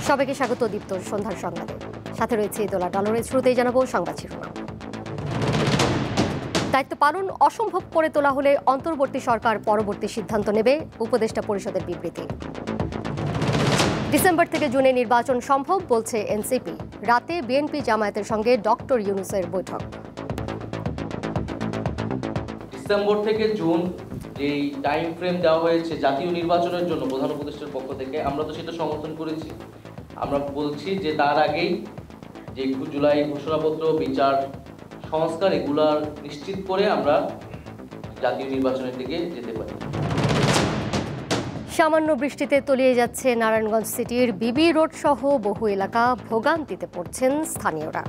সবাইকে স্বাগত দীপ্ত সন্ধ্যার সংবাদে। সাথে রয়েছে দোলা ডলরের শুরুতেই জানাবো সংবাদ শিরোনাম। দায়িত্ব পালন অসম্ভব করে তোলা হলে অন্তর্বর্তী সরকার পরবর্তী সিদ্ধান্ত নেবে, উপদেষ্টা পরিষদের বিবৃতি। ডিসেম্বর থেকে জুনে নির্বাচন সম্ভব বলছে এনসিপি। রাতে বিএনপি জামায়াতের সঙ্গে ডক্টর ইউনূসের বৈঠক। ডিসেম্বর থেকে জুন যেই টাইম ফ্রেম দেওয়া হয়েছে জাতীয় নির্বাচনের জন্য প্রধান উপদেষ্টার পক্ষ থেকে, আমরা তো সেটা সমর্থন করেছি। আমরা বলছি যে তার আগেই যে 1 জুলাই ঘোষণাপত্র, বিচার, সংস্কার এগুলার নিশ্চিত করে আমরা জাতীয় নির্বাচনের দিকে যেতে পারি। সামান্য বৃষ্টিতে তলিয়ে যাচ্ছে নারায়ণগঞ্জ সিটির বিবি রোড সহ বহু এলাকা, ভোগান্তিতে পড়ছেন স্থানীয়রা।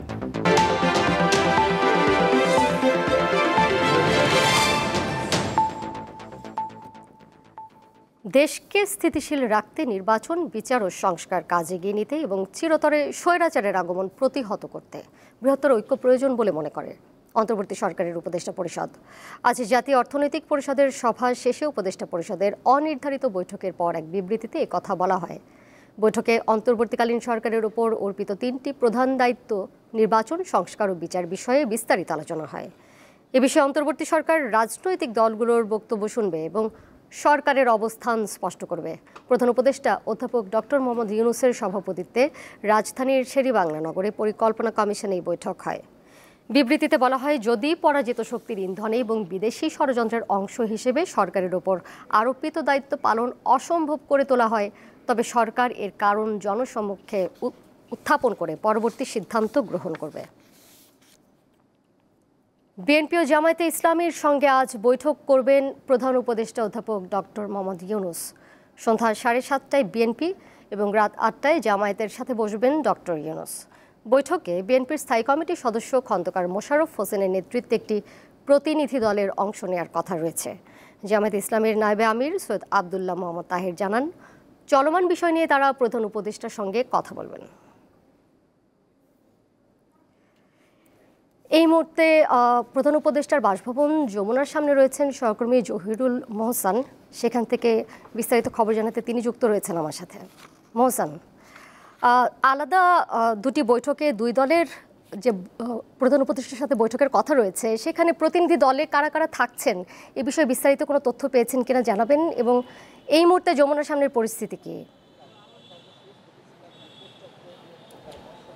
দেশকে স্থিতিশীল রাখতে নির্বাচন, বিচার ও সংস্কার কাজ এগিয়ে নিতে এবং চিরতরে স্বৈরাচারের আগমন প্রতিহত করতে বৃহত্তর ঐক্য প্রয়োজন বলে মনে করে অন্তর্বর্তী সরকারের উপদেষ্টা পরিষদ। আজ জাতীয় অর্থনৈতিক পরিষদের সভা শেষে উপদেষ্টা পরিষদের অনির্ধারিত বৈঠকের পর এক বিবৃতিতে একথা বলা হয়। বৈঠকে অন্তর্বর্তীকালীন সরকারের উপর অর্পিত 3টি প্রধান দায়িত্ব, নির্বাচন, সংস্কার ও বিচার বিষয়ে বিস্তারিত আলোচনা হয়। এ বিষয়ে অন্তর্বর্তী সরকার রাজনৈতিক দলগুলোর বক্তব্য শুনবে এবং সরকারের অবস্থান স্পষ্ট করবে। প্রধান উপদেষ্টা অধ্যাপক ডক্টর মোহাম্মদ ইউনূসের সভাপতিত্বে রাজধানীর শেরেবাংলা নগরে পরিকল্পনা কমিশনে এই বৈঠক হয়। বিবৃতিতে বলা হয়, যদি পরাজিত শক্তির ইন্ধনে এবং বিদেশি ষড়যন্ত্রের অংশ হিসেবে সরকারের ওপর আরোপিত দায়িত্ব পালন অসম্ভব করে তোলা হয়, তবে সরকার এর কারণ জনসমক্ষে উত্থাপন করে পরবর্তী সিদ্ধান্ত গ্রহণ করবে। বিএনপি ও জামায়াতে ইসলামীর সঙ্গে আজ বৈঠক করবেন প্রধান উপদেষ্টা অধ্যাপক ডক্টর মোহাম্মদ ইউনূস। সন্ধ্যা 7:30টায় বিএনপি এবং রাত 8টায় জামায়াতের সাথে বসবেন ডক্টর ইউনূস। বৈঠকে বিএনপির স্থায়ী কমিটির সদস্য খন্দকার মোশাররফ হোসেনের নেতৃত্বে একটি প্রতিনিধি দলের অংশ নেওয়ার কথা রয়েছে। জামায়াতে ইসলামীর নায়েবে আমির সৈয়দ আবদুল্লাহ মোহাম্মদ তাহের জানান, চলমান বিষয় নিয়ে তারা প্রধান উপদেষ্টার সঙ্গে কথা বলবেন। এই মুহূর্তে প্রধান উপদেষ্টার বাসভবন যমুনার সামনে রয়েছেন সহকর্মী জহিরুল মোহসান। সেখান থেকে বিস্তারিত খবর জানাতে তিনি যুক্ত রয়েছেন আমার সাথে। মোহসান, আলাদা দুটি বৈঠকে দুই দলের যে প্রধান উপদেষ্টার সাথে বৈঠকের কথা রয়েছে, সেখানে প্রতিনিধি দলে কারা কারা থাকছেন এ বিষয়ে বিস্তারিত কোনো তথ্য পেয়েছেন কিনা জানাবেন, এবং এই মুহূর্তে যমুনার সামনের পরিস্থিতি কী?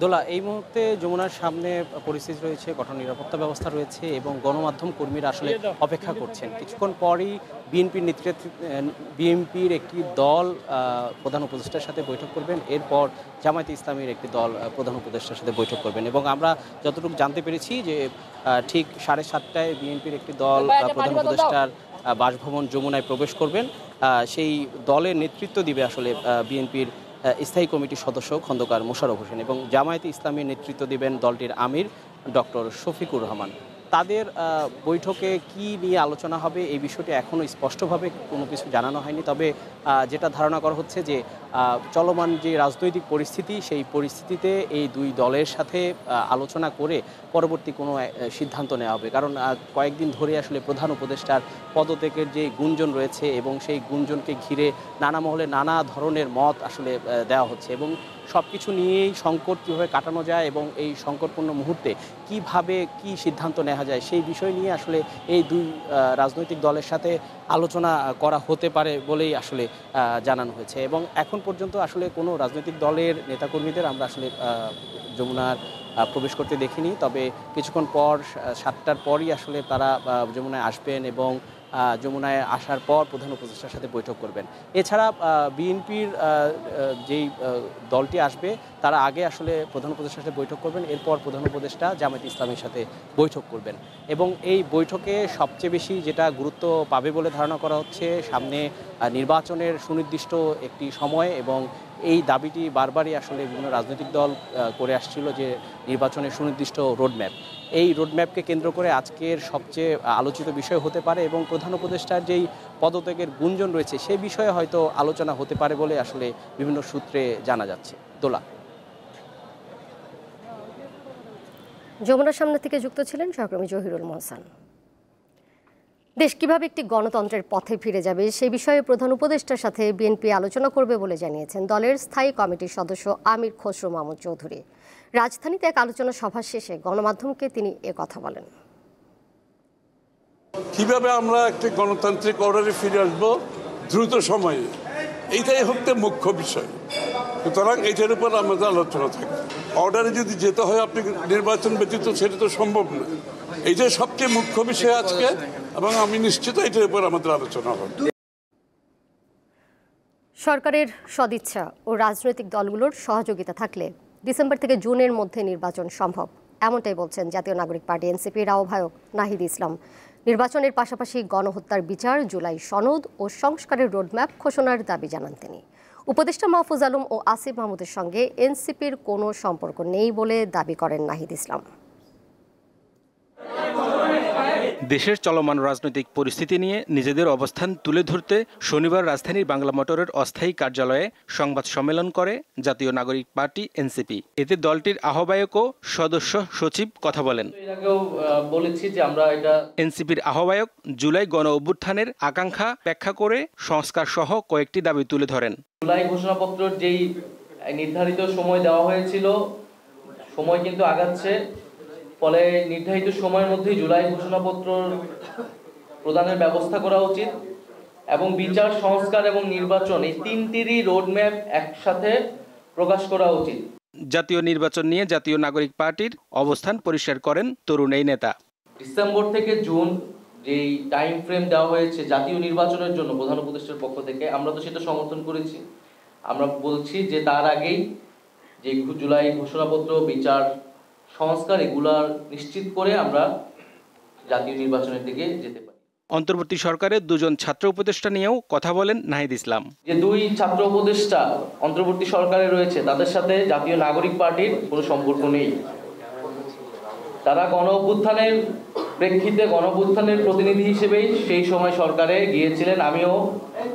দোলা, এই মুহূর্তে যমুনার সামনে পরিস্থিতি রয়েছে, কঠোর নিরাপত্তা ব্যবস্থা রয়েছে এবং গণমাধ্যম কর্মীরা আসলে অপেক্ষা করছেন। কিছুক্ষণ পরই বিএনপির একটি দল প্রধান উপদেষ্টার সাথে বৈঠক করবেন, এরপর জামায়াতে ইসলামীর একটি দল প্রধান উপদেষ্টার সাথে বৈঠক করবেন। এবং আমরা যতটুকু জানতে পেরেছি যে ঠিক 7:30টায় বিএনপির একটি দল প্রধান উপদেষ্টার বাসভবন যমুনায় প্রবেশ করবেন। সেই দলের নেতৃত্ব দিবে আসলে বিএনপির স্থায়ী কমিটির সদস্য খন্দকার মোশাররফ হোসেন, এবং জামায়াতে ইসলামীর নেতৃত্ব দিবেন দলটির আমির ডক্টর শফিকুর রহমান। তাদের বৈঠকে কি নিয়ে আলোচনা হবে এই বিষয়টি এখনও স্পষ্টভাবে কোনো কিছু জানানো হয়নি। তবে যেটা ধারণা করা হচ্ছে যে চলমান যে রাজনৈতিক পরিস্থিতি, সেই পরিস্থিতিতে এই দুই দলের সাথে আলোচনা করে পরবর্তী কোনো সিদ্ধান্ত নেওয়া হবে। কারণ কয়েকদিন ধরে আসলে প্রধান উপদেষ্টার পদত্যাগের যে গুঞ্জন রয়েছে এবং সেই গুঞ্জনকে ঘিরে নানা মহলে নানা ধরনের মত আসলে দেওয়া হচ্ছে, এবং সব কিছু নিয়েই সংকট কীভাবে কাটানো যায় এবং এই সংকটপূর্ণ মুহূর্তে কিভাবে কি সিদ্ধান্ত নেওয়া যায় সেই বিষয় নিয়ে আসলে এই দুই রাজনৈতিক দলের সাথে আলোচনা করা হতে পারে বলেই আসলে জানানো হয়েছে। এবং এখন পর্যন্ত আসলে কোনো রাজনৈতিক দলের নেতাকর্মীদের আমরা আসলে যমুনার প্রবেশ করতে দেখিনি। তবে কিছুক্ষণ পর 7টার পরই আসলে তারা যমুনায় আসবেন এবং যমুনায় আসার পর প্রধান উপদেষ্টার সাথে বৈঠক করবেন। এছাড়া বিএনপির যেই দলটি আসবে তারা আগে আসলে প্রধান উপদেষ্টার সাথে বৈঠক করবেন, এরপর প্রধান উপদেষ্টা জামায়াতে ইসলামীর সাথে বৈঠক করবেন। এবং এই বৈঠকে সবচেয়ে বেশি যেটা গুরুত্ব পাবে বলে ধারণা করা হচ্ছে, সামনে নির্বাচনের সুনির্দিষ্ট একটি সময়, এবং এই দাবিটি বারবারই আসলে বিভিন্ন রাজনৈতিক দল করে আসছিল যে নির্বাচনের সুনির্দিষ্ট রোডম্যাপ। এই রোডম্যাপকে কেন্দ্র করে আজকের সবচেয়ে আলোচিত বিষয় হতে পারে, এবং প্রধান উপদেষ্টার যেই পদত্যাগের গুঞ্জন রয়েছে সেই বিষয়ে হয়তো আলোচনা হতে পারে বলে আসলে বিভিন্ন সূত্রে জানা যাচ্ছে। দোলা, যমুনার সামনে থেকে যুক্ত ছিলেন সহকর্মী জহিরুল মোহসান। দেশ কিভাবে একটি গণতন্ত্রের পথে ফিরে যাবে সে বিষয়ে প্রধান উপদেষ্টার সাথে বিএনপি আলোচনা করবে বলে জানিয়েছেন দলের স্থায়ী কমিটির সদস্য আমির খসরু মাহমুদ চৌধুরী। রাজধানীতে এক আলোচনা সভা শেষে গণমাধ্যমকে তিনি কথা বলেন। কিভাবে আমরা একটি গণতান্ত্রিক অর্ডারে ফিরে আসবো দ্রুত সময়ে, এইটাই হচ্ছে মুখ্য বিষয়। সুতরাং এইটার উপর আমাদের আলোচনা থাকবে। অর্ডারে যদি যেতে হয় আপনি নির্বাচন ব্যতীত, সেটা তো সম্ভব না। এইটাই সবচেয়ে মুখ্য বিষয় আজকে, এবং আমি নিশ্চিত এটার উপর আমাদের আলোচনা হবে। সরকারের সদিচ্ছা ও রাজনৈতিক দলগুলোর সহযোগিতা থাকলে ডিসেম্বর থেকে জুনের মধ্যে নির্বাচন সম্ভব, এমনটাই বলছেন জাতীয় নাগরিক পার্টি এনসিপির আহ্বায়ক নাহিদ ইসলাম। নির্বাচনের পাশাপাশি গণহত্যার বিচার, জুলাই সনদ ও সংস্কারের রোডম্যাপ ঘোষণার দাবি জানান তিনি। উপদেষ্টা মাহফুজ আলম ও আসিফ মাহমুদের সঙ্গে এনসিপির কোনো সম্পর্ক নেই বলে দাবি করেন নাহিদ ইসলাম। দেশের চলমান রাজনৈতিক পরিস্থিতি নিয়ে নিজেদের অবস্থান তুলে ধরতে শনিবার রাজধানীর বাংলা মোটরের অস্থায়ী কার্যালয়ে সংবাদ সম্মেলন করে জাতীয় নাগরিক পার্টি এনসিপি। এতে দলটির আহ্বায়ক ও সদস্য সচিব কথা বলেন। এনসিপির আহ্বায়ক জুলাই গণ অভ্যুত্থানের আকাঙ্ক্ষা ব্যাখ্যা করে সংস্কার সহ কয়েকটি দাবি তুলে ধরেন। জুলাই ঘোষণাপত্রের যেই নির্ধারিত সময় দেওয়া হয়েছিল, সময় কিন্তু আগাচ্ছে, ফলে নির্ধারিত সময়ের মধ্যে জুলাই ঘোষণাপত্র প্রদানের ব্যবস্থা করা উচিত এবং বিচার, সংস্কার এবং নির্বাচন এই তিনটিরই রোডম্যাপ একসাথে প্রকাশ করা উচিত। জাতীয় নির্বাচন নিয়ে জাতীয় নাগরিক পার্টির অবস্থান পরিষ্কার করেন তরুণ এই নেতা। ডিসেম্বর থেকে জুন যেই টাইম ফ্রেম দেওয়া হয়েছে জাতীয় নির্বাচনের জন্য প্রধান উপদেষ্টার পক্ষ থেকে, আমরা তো সেটা সমর্থন করেছি। আমরা বলছি যে তার আগেই যে জুলাই ঘোষণাপত্র, বিচার, সংস্কার এগুলার নিশ্চিত করে আমরা জাতীয় নির্বাচনের দিকে যেতে পারি। অন্তর্বর্তী সরকারের দুজন ছাত্র উপদেষ্টা নিয়েও কথা বলেন নাহিদ ইসলাম। যে দুই ছাত্র উপদেষ্টা অন্তর্বর্তী সরকারে রয়েছে, তাদের সাথে জাতীয় নাগরিক পার্টির কোনো সম্পর্ক নেই। তারা গণ অভ্যুত্থানের প্রেক্ষিতে, গণ অভ্যুত্থানের প্রতিনিধি হিসেবেই সেই সময় সরকারে গিয়েছিলেন, আমিও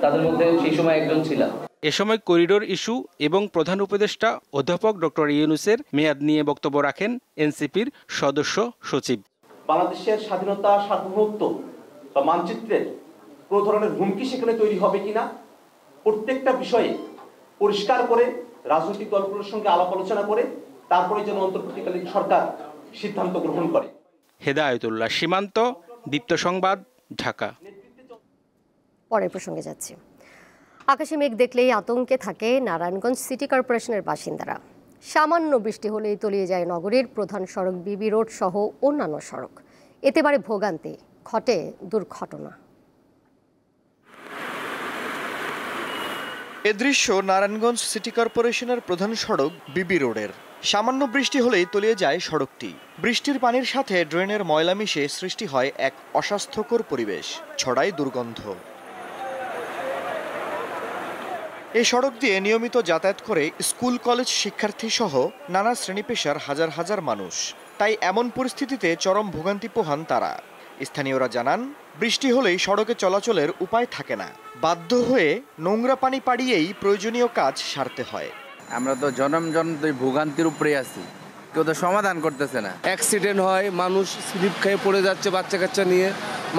তাদের মধ্যে সেই সময় একজন ছিলাম। এ সময় করিডোর ইস্যু এবং প্রধান উপদেষ্টা অধ্যাপক ডক্টর ইউনূসের মেয়াদ নিয়ে বক্তব্য রাখেন এনসিপির সদস্য সচিব। বাংলাদেশের স্বাধীনতা, সার্বভৌমত্ব বা মানচিত্রের কোনো ধরনের হুমকি সেখানে তৈরি হবে কিনা প্রত্যেকটা বিষয়ে পরিষ্কার করে রাজনৈতিক দলগুলোর সঙ্গে আলাপ আলোচনা করে তারপরে যেন অন্তর্বর্তীকালীন সরকার সিদ্ধান্ত গ্রহণ করে। হেদায়েতুল্লাহ সীমান্ত, দীপ্ত সংবাদ, ঢাকা। পরের প্রসঙ্গে যাচ্ছি। আকাশে মেঘ দেখলেই আতঙ্কে থাকে নারায়ণগঞ্জ সিটি কর্পোরেশনের বাসিন্দারা। সামান্য বৃষ্টি হলেই তলিয়ে যায় নগরীর প্রধান সড়ক বিবি রোড সহ অন্যান্য সড়ক। এতে বাড়ে ভোগান্তি, ঘটে দুর্ঘটনা। এ দৃশ্য নারায়ণগঞ্জ সিটি কর্পোরেশনের প্রধান সড়ক বিবি রোডের। সামান্য বৃষ্টি হলেই তলিয়ে যায় সড়কটি। বৃষ্টির পানির সাথে ড্রেনের ময়লা মিশে সৃষ্টি হয় এক অস্বাস্থ্যকর পরিবেশ, ছড়ায় দুর্গন্ধ। এই সড়ক দিয়ে নিয়মিত যাতায়াত করে স্কুল, কলেজ শিক্ষার্থী সহ নানা শ্রেণী পেশার হাজার হাজার মানুষ। তাই এমন পরিস্থিতিতে চরম ভোগান্তি পোহান তারা। স্থানীয়রা জানান, বৃষ্টি হলেই সড়কে চলাচলের উপায় থাকে না। বাধ্য হয়ে নোংরা পানি পাড়িয়েই প্রয়োজনীয় কাজ সারতে হয়। আমরা তো জনম ভোগান্তির উপরে আছি, কেউ তো সমাধান করতেছে না। অ্যাক্সিডেন্ট হয়, মানুষ স্লিপ খেয়ে পড়ে যাচ্ছে, বাচ্চা কাচ্চা নিয়ে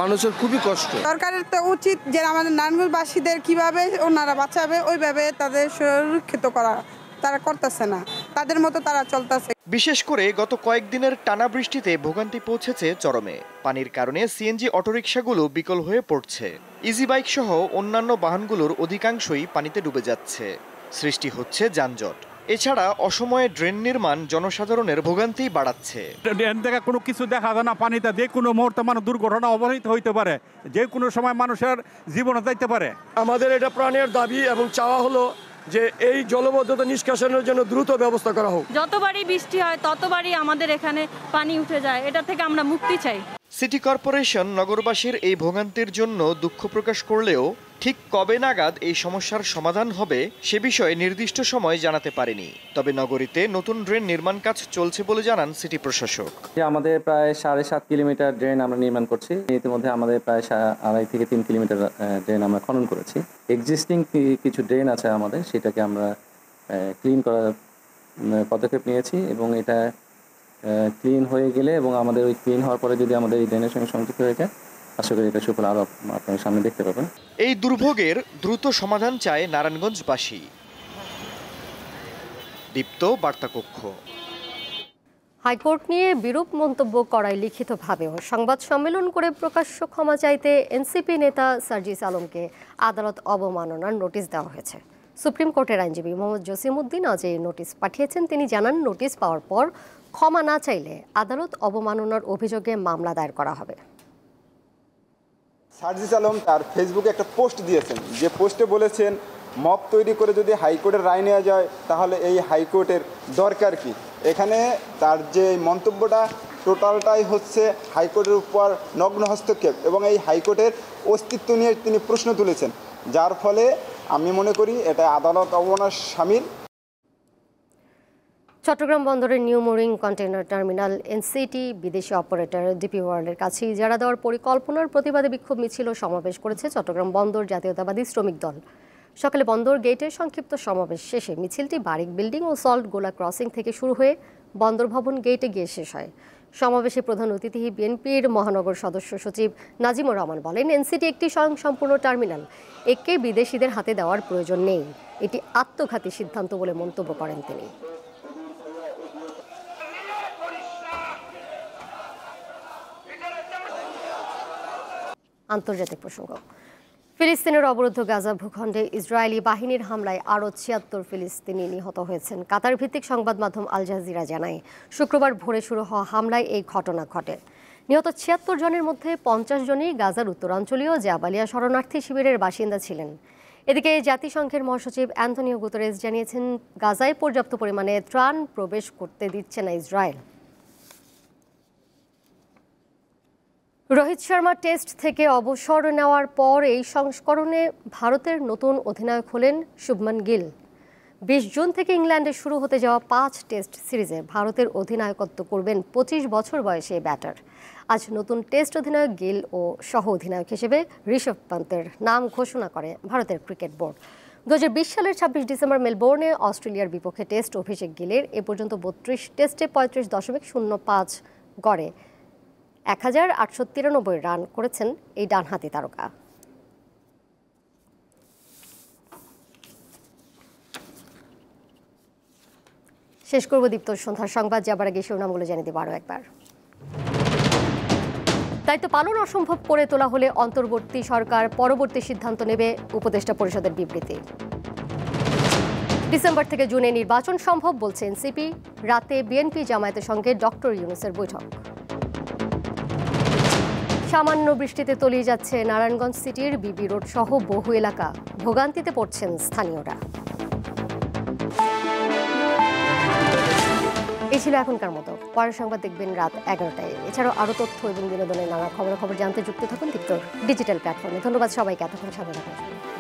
মানুষের খুবই কষ্ট। সরকারের তো উচিত যে আমাদের নারায়ণগঞ্জবাসীদের কিভাবে ওনারা বাঁচাবে ওইভাবে তাদের সুরক্ষিত করা, তারা করতেছে না, তাদের মতো তারা চলতেছে। বিশেষ করে গত কয়েকদিনের টানা বৃষ্টিতে ভোগান্তি পৌঁছেছে চরমে। পানির কারণে সিএনজি অটোরিকশাগুলো বিকল হয়ে পড়ছে। ইজি বাইক সহ অন্যান্য বাহনগুলোর অধিকাংশই পানিতে ডুবে যাচ্ছে। সৃষ্টি হচ্ছে যানজট। এছাড়া অসময়ে ড্রেন নির্মাণ জনসাধারণের ভোগান্তি বাড়াচ্ছে। ড্রেন থেকে কোনো কিছু দেখা যায় না, পানিতে যে কোনো মুহূর্তে মানুষ দুর্ঘটনা অবহিত হইতে পারে, যে কোনো সময় মানুষের জীবনে যাইতে পারে। আমাদের এটা প্রাণের দাবি এবং চাওয়া হলো যে এই জলবদ্ধতা নিষ্কাশনের জন্য দ্রুত ব্যবস্থা করা হোক। যতবারই বৃষ্টি হয় ততবারই আমাদের এখানে পানি উঠে যায়, এটা থেকে আমরা মুক্তি চাই। সিটি কর্পোরেশন নগরবাসীর এই ভোগান্তির জন্য দুঃখ প্রকাশ করলেও ঠিক কবে নাগাদ এই সমস্যার সমাধান হবে সে বিষয়ে নির্দিষ্ট সময় জানাতে পারেনি। তবে নগরীতে নতুন ড্রেন নির্মাণ কাজ চলছে বলে জানান সিটি প্রশাসক। আমাদের প্রায় 7.5 কিলোমিটার ড্রেন আমরা নির্মাণ করছি। ইতিমধ্যে আমাদের প্রায় 2.5 থেকে 3 কিলোমিটার ড্রেন আমরা খনন করেছি। এক্সিস্টিং কিছু ড্রেন আছে আমাদের, সেটাকে আমরা ক্লিন করার পদক্ষেপ নিয়েছি এবং এটা ক্লিন হয়ে গেলে এবং আমাদের ওই ক্লিন হওয়ার পরে যদি আমাদের এই ড্রেনের সঙ্গে সংযুক্ত হয়ে যায় আশা করি এটা সুফল আরও আপনার সামনে দেখতে পাবেন। এই দুর্ভোগের দ্রুত সমাধান চায় নারায়ণগঞ্জবাসী। দীপ্ত বার্তাকক্ষ। হাইকোর্ট নিয়ে বিরূপ মন্তব্য করায় লিখিতভাবেও সংবাদ সম্মেলন করে প্রকাশ্য ক্ষমা চাইতে এনসিপি নেতা সার্জিস আলমকে আদালত অবমাননার নোটিশ দেওয়া হয়েছে। সুপ্রিম কোর্টের আইনজীবী মোহাম্মদ জসিমউদ্দিন আজ এই নোটিশ পাঠিয়েছেন। তিনি জানান, নোটিশ পাওয়ার পর ক্ষমা না চাইলে আদালত অবমাননার অভিযোগে মামলা দায়ের করা হবে। সার্জিস আলম তার ফেসবুকে একটা পোস্ট দিয়েছেন, যে পোস্টে বলেছেন মব তৈরি করে যদি হাইকোর্টের রায় নেওয়া যায় তাহলে এই হাইকোর্টের দরকার কি। এখানে তার যে মন্তব্যটা টোটালটাই হচ্ছে হাইকোর্টের উপর নগ্ন হস্তক্ষেপ এবং এই হাইকোর্টের অস্তিত্ব নিয়ে তিনি প্রশ্ন তুলেছেন, যার ফলে আমি মনে করি এটা আদালত অবমাননার শামিল। চট্টগ্রাম বন্দরের new mooring container terminal NCT বিদেশি অপারেটর ডিপি ওয়ার্ল্ডের কাছে ইজারা দেওয়ার পরিকল্পনার প্রতিবাদে বিক্ষোভ মিছিল ও সমাবেশ করেছে চট্টগ্রাম বন্দর জাতীয়তাবাদী শ্রমিক দল। সকালে বন্দর গেটের সংক্ষিপ্ত সমাবেশ শেষে মিছিলটি বারিক বিল্ডিং ও সল্ট গোলা ক্রসিং থেকে শুরু হয়ে বন্দর ভবন গেটে গিয়ে শেষ হয়। সমাবেশে প্রধান অতিথি বিএনপির মহানগর সদস্য সচিব নাজিমুর রহমান বলেন, এনসিটি একটি স্বয়ংসম্পূর্ণ টার্মিনাল, একে বিদেশিদের হাতে দেওয়ার প্রয়োজন নেই। এটি আত্মঘাতী সিদ্ধান্ত বলে মন্তব্য করেন তিনি। আন্তর্জাতিক প্রসঙ্গ। ফিলিস্তিনের অবরুদ্ধ গাজা ভূখণ্ডে ইসরায়েলি বাহিনীর হামলায় আরও ৭৬ ফিলিস্তিনি নিহত হয়েছেন। কাতার ভিত্তিক সংবাদ মাধ্যম আল জাজিরা জানায়, শুক্রবার ভোরে শুরু হওয়া হামলায় এই ঘটনা ঘটে। নিহত ৭৬ জনের মধ্যে ৫০ জনই গাজার উত্তরাঞ্চলীয় জাবালিয়া শরণার্থী শিবিরের বাসিন্দা ছিলেন। এদিকে জাতিসংঘের মহাসচিব অ্যান্টনিও গুতেরেস জানিয়েছেন, গাজায় পর্যাপ্ত পরিমাণে ত্রাণ প্রবেশ করতে দিচ্ছে না ইসরায়েল। রোহিত শর্মা টেস্ট থেকে অবসর নেওয়ার পর এই সংস্করণে ভারতের নতুন অধিনায়ক হলেন শুভমান গিল। ২০ জুন থেকে ইংল্যান্ডে শুরু হতে যাওয়া ৫ টেস্ট সিরিজে ভারতের অধিনায়কত্ব করবেন ২৫ বছর বয়সী ব্যাটার। আজ নতুন টেস্ট অধিনায়ক গিল ও সহ অধিনায়ক হিসেবে ঋষভ পান্তের নাম ঘোষণা করে ভারতের ক্রিকেট বোর্ড। ২০২০ সালের ২৬ ডিসেম্বর মেলবোর্নে অস্ট্রেলিয়ার বিপক্ষে টেস্ট অভিষেক গিলের এ পর্যন্ত ৩২ টেস্টে ৩৫.05 গড়ে ১,৮৯৩ রান করেছেন এই ডানহাতি তারকা। শেষ করব দীপ্ত সন্ধ্যার সংবাদ, যাবার আগে শিরোনামগুলো জানিয়ে দেব আরও একবার। দায়িত্ব পালন অসম্ভব করে তোলা হলে অন্তর্বর্তী সরকার পরবর্তী সিদ্ধান্ত নেবে, উপদেষ্টা পরিষদের বিবৃতি। ডিসেম্বর থেকে জুনে নির্বাচন সম্ভব বলছে এনসিপি, রাতে বিএনপি জামায়াতের সঙ্গে ডক্টর ইউনূসের বৈঠক। সামান্য বৃষ্টিতে তলিয়ে যাচ্ছে নারায়ণগঞ্জ সিটির বিবি রোড সহ বহু এলাকা, ভোগান্তিতে পড়ছেন স্থানীয়রা। এই ছিল এখনকার মতো। পরের সংবাদ দেখবেন রাত ১১টায়। এছাড়াও আরও তথ্য এবং বিনোদনের নানা খবর জানতে যুক্ত থাকুন দীপ্তর ডিজিটাল প্ল্যাটফর্মে। ধন্যবাদ সবাইকে এতক্ষণ সাথে থাকার জন্য।